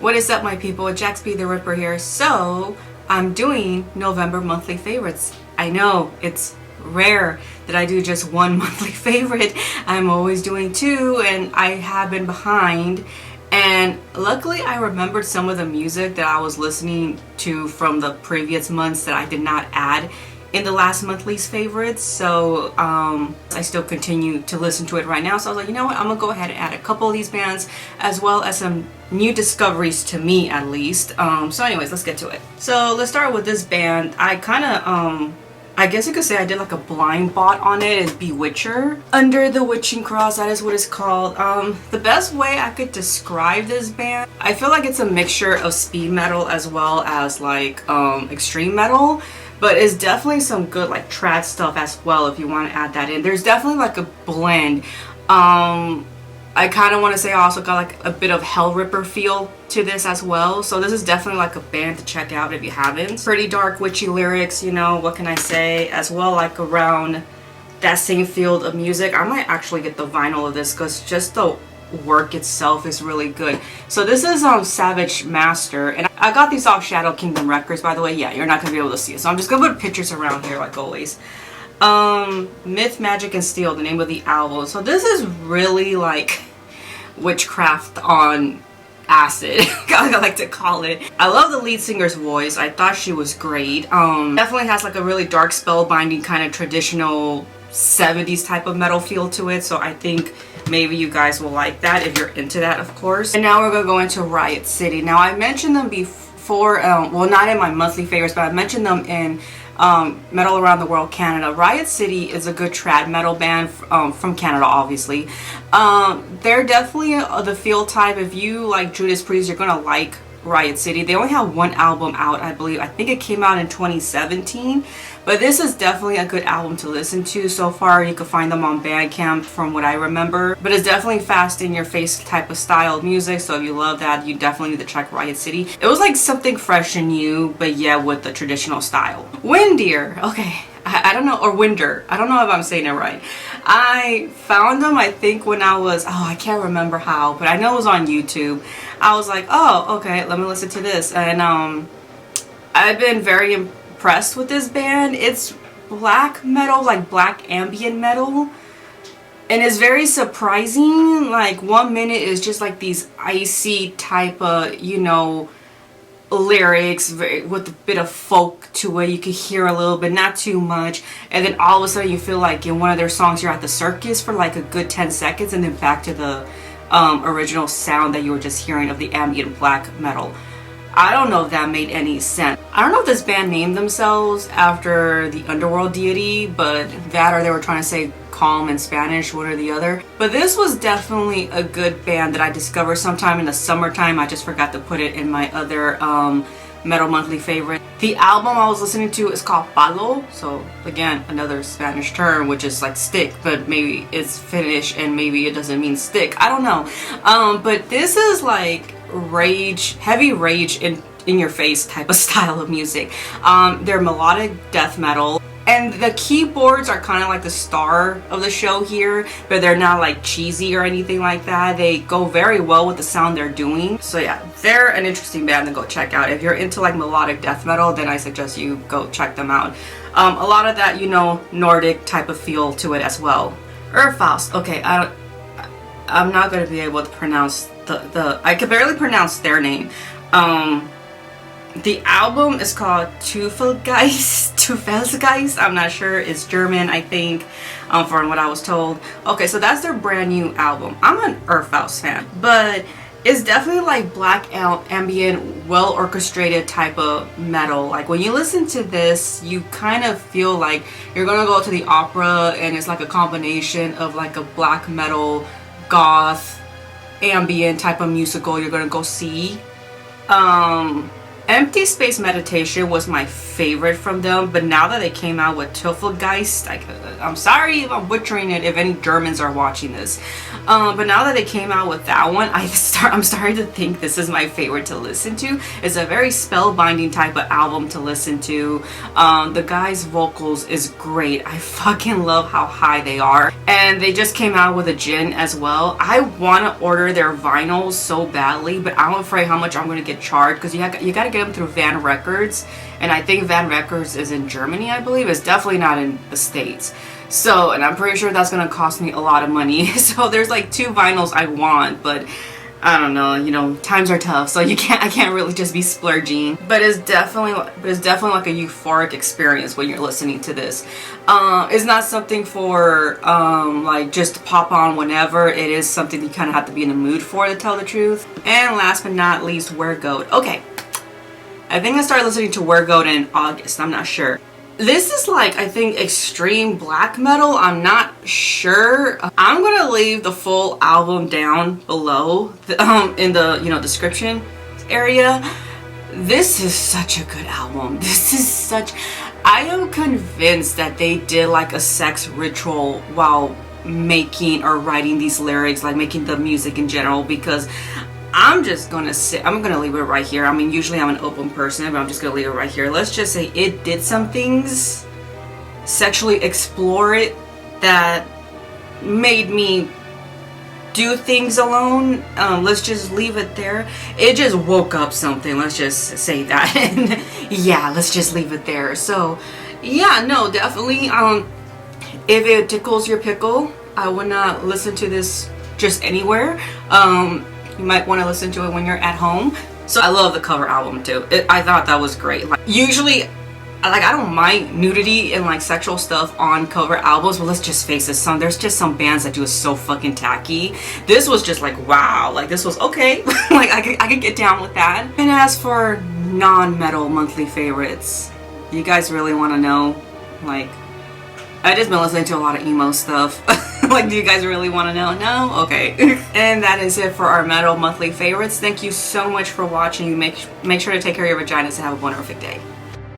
What is up, my people? JaxB.TheRipper here. So I'm doing November monthly favorites. I know it's rare that I do just one monthly favorite. I'm always doing two, and I have been behind. And luckily I remembered some of the music that I was listening to from the previous months that I did not add in the last monthly's favorites. So I still continue to listen to it right now. So I was like, you know what, I'm gonna go ahead and add a couple of these bands as well as some new discoveries to me, at least. So anyways, let's get to it. So let's start with this band. I kind of I guess you could say I did like a blind bot on it. It's Bewitcher. Under the Witching Cross, that is what it's called. The best way I could describe this band, I feel like it's a mixture of speed metal as well as like extreme metal. But it's definitely some good like trad stuff as well if you want to add that in. There's definitely like a blend. I kind of want to say I also got like a bit of Hellripper feel to this as well. So this is definitely like a band to check out if you haven't. Pretty dark, witchy lyrics, you know, what can I say? As well, like around that same field of music. I might actually get the vinyl of this because just the work itself is really good. So this is Savage Master, and I got these off Shadow Kingdom Records, by the way. Yeah, you're not gonna be able to see it, so I'm just gonna put pictures around here like always. Myth, Magic, and Steel, the name of the album. So this is really like witchcraft on acid, I like to call it. I love the lead singer's voice. I thought she was great. Definitely has like a really dark spellbinding kind of traditional 70s type of metal feel to it, so I think maybe you guys will like that if you're into that, of course. And now we're gonna go into Riot City. Now I mentioned them before, well, not in my monthly favorites, but I mentioned them in Metal Around the World Canada. Riot City is a good trad metal band from Canada, obviously. They're definitely the feel type. If you like Judas Priest, you're gonna like Riot City. They only have one album out, I believe. I think it came out in 2017, but this is definitely a good album to listen to so far. You can find them on Bandcamp from what I remember, but it's definitely fast in your face type of style of music. So if you love that, you definitely need to check Riot City. It was like something fresh and new, but yeah, with the traditional style. Windeer, okay, I don't know, or Winder, I don't know if I'm saying it right. I found them, I think, when I was, I can't remember how, but I know it was on YouTube. I was like, oh, okay, let me listen to this. And I've been very impressed with this band. It's black metal, like black ambient metal. And it's very surprising. Like 1 minute is just like these icy type of, you know, lyrics with a bit of folk to it. You can hear a little bit, not too much, and then all of a sudden you feel like in one of their songs you're at the circus for like a good 10 seconds and then back to the original sound that you were just hearing of the ambient black metal. I don't know if that made any sense. I don't know if this band named themselves after the underworld deity, but that or they were trying to say calm in Spanish, one or the other. But this was definitely a good band that I discovered sometime in the summertime. I just forgot to put it in my other metal monthly favorite. The album I was listening to is called Palo. So again, another Spanish term, which is like stick, but maybe it's Finnish and maybe it doesn't mean stick. I don't know. But this is like rage, heavy rage in your face type of style of music. They're melodic death metal, and the keyboards are kind of like the star of the show here, but they're not like cheesy or anything like that. They go very well with the sound they're doing. So yeah, they're an interesting band to go check out. If you're into like melodic death metal, then I suggest you go check them out. A lot of that, you know, Nordic type of feel to it as well. Urfaust, okay, I'm not going to be able to pronounce I can barely pronounce their name. The album is called Teufelsgeist. I'm not sure. It's German, I think, from what I was told. Okay, so that's their brand new album. I'm an Urfaust fan, but it's definitely like black ambient, well orchestrated type of metal. Like when you listen to this, you kind of feel like you're gonna go to the opera, and it's like a combination of like a black metal, goth, ambient type of musical you're gonna go see. Empty Space Meditation was my favorite from them, but now that they came out with Teufelgeist, I'm sorry if I'm butchering it if any Germans are watching this, but now that they came out with that one, I'm starting to think this is my favorite to listen to. It's a very spellbinding type of album to listen to. The guy's vocals is great. I fucking love how high they are, and they just came out with a gin as well. I want to order their vinyls so badly, but I'm afraid how much I'm going to get charged, because you got to get them through Van Records, and I think Van Records is in Germany, I believe. It's definitely not in the States. So, and I'm pretty sure that's gonna cost me a lot of money. So there's like 2 vinyls I want, but I don't know, you know, times are tough, so I can't really just be splurging. But it's definitely like a euphoric experience when you're listening to this. It's not something for like just to pop on whenever. It is something you kind of have to be in the mood for, to tell the truth. And last but not least, Wergoat. Okay, I think I started listening to Wergoat in August. I'm not sure. This is like, I think, extreme black metal. I'm not sure. I'm gonna leave the full album down below in the, you know, description area. This is such a good album. I am convinced that they did like a sex ritual while making or writing these lyrics, like making the music in general, because I'm gonna leave it right here. I mean, usually I'm an open person, but I'm just gonna leave it right here. Let's just say it did some things, sexually explore it, that made me do things alone. Let's just leave it there. It just woke up something, let's just say that. And yeah, let's just leave it there. So yeah, no, definitely, if it tickles your pickle, I would not listen to this just anywhere. You might want to listen to it when you're at home. So I love the cover album too. I thought that was great. Like, usually, like, I don't mind nudity and like sexual stuff on cover albums, but let's just face it, there's just some bands that do it so fucking tacky. This was just like, wow, like this was okay. Like I could get down with that. And as for non-metal monthly favorites, you guys really want to know? Like, I just been listening to a lot of emo stuff. Like, do you guys really want to know? No? Okay. And that is it for our metal monthly favorites. Thank you so much for watching. Make sure to take care of your vaginas and have a wonderful day.